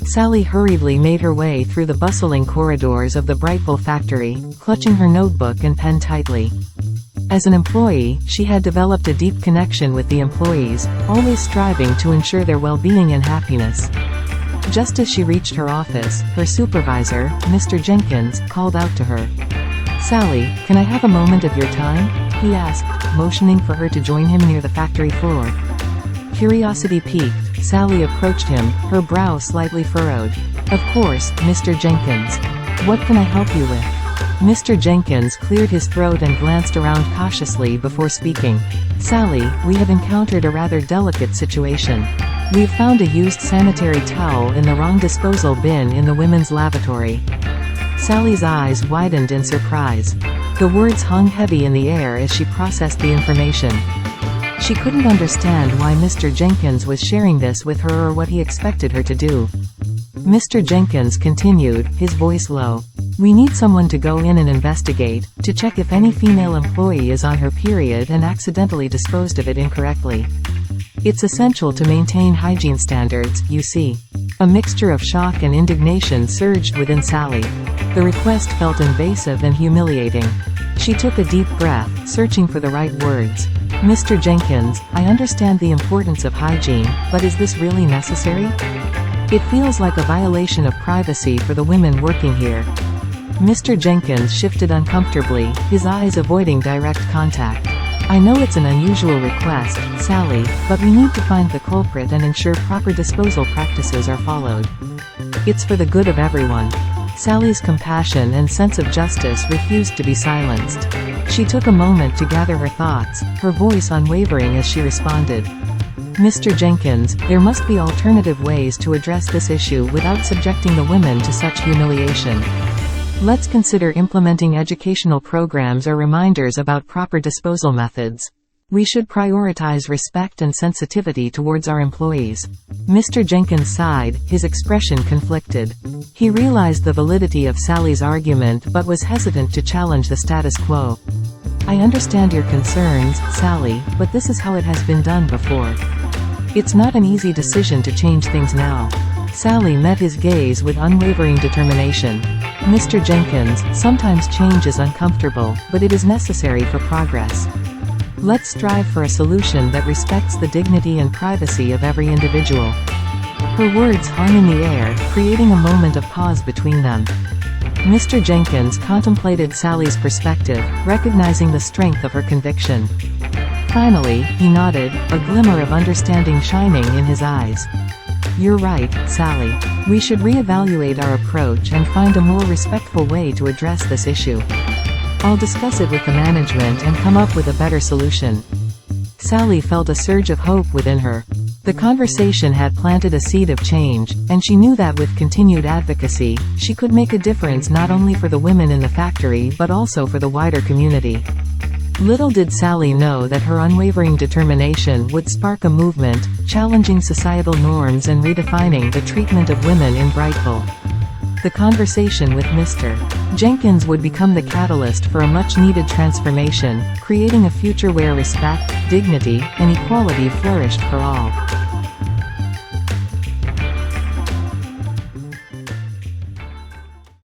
Sally hurriedly made her way through the bustling corridors of the Brightful factory, clutching her notebook and pen tightly. As an employee, she had developed a deep connection with the employees, always striving to ensure their well-being and happiness. Just as she reached her office, her supervisor, Mr. Jenkins, called out to her. "Sally, can I have a moment of your time?" he asked, motioning for her to join him near the factory floor. Curiosity piqued, Sally approached him, her brow slightly furrowed. "Of course, Mr. Jenkins. What can I help you with?" Mr. Jenkins cleared his throat and glanced around cautiously before speaking. "Sally, we have encountered a rather delicate situation. We've found a used sanitary towel in the wrong disposal bin in the women's lavatory." Sally's eyes widened in surprise. The words hung heavy in the air as she processed the information. She couldn't understand why Mr. Jenkins was sharing this with her or what he expected her to do. Mr. Jenkins continued, his voice low. "We need someone to go in and investigate, to check if any female employee is on her period and accidentally disposed of it incorrectly. It's essential to maintain hygiene standards, you see." A mixture of shock and indignation surged within Sally. The request felt invasive and humiliating. She took a deep breath, searching for the right words. "Mr. Jenkins, I understand the importance of hygiene, but is this really necessary? It feels like a violation of privacy for the women working here." Mr. Jenkins shifted uncomfortably, his eyes avoiding direct contact. "I know it's an unusual request, Sally, but we need to find the culprit and ensure proper disposal practices are followed. It's for the good of everyone." Sally's compassion and sense of justice refused to be silenced. She took a moment to gather her thoughts, her voice unwavering as she responded. "Mr. Jenkins, there must be alternative ways to address this issue without subjecting the women to such humiliation. Let's consider implementing educational programs or reminders about proper disposal methods. We should prioritize respect and sensitivity towards our employees." Mr. Jenkins sighed, his expression conflicted. He realized the validity of Sally's argument but was hesitant to challenge the status quo. "I understand your concerns, Sally, but this is how it has been done before. It's not an easy decision to change things now." Sally met his gaze with unwavering determination. "Mr. Jenkins, sometimes change is uncomfortable, but it is necessary for progress. Let's strive for a solution that respects the dignity and privacy of every individual." Her words hung in the air, creating a moment of pause between them. Mr. Jenkins contemplated Sally's perspective, recognizing the strength of her conviction. Finally, he nodded, a glimmer of understanding shining in his eyes. "You're right, Sally. We should reevaluate our approach and find a more respectful way to address this issue. I'll discuss it with the management and come up with a better solution." Sally felt a surge of hope within her. The conversation had planted a seed of change, and she knew that with continued advocacy, she could make a difference not only for the women in the factory but also for the wider community. Little did Sally know that her unwavering determination would spark a movement, challenging societal norms and redefining the treatment of women in Brightful. The conversation with Mr. Jenkins would become the catalyst for a much-needed transformation, creating a future where respect, dignity, and equality flourished for all.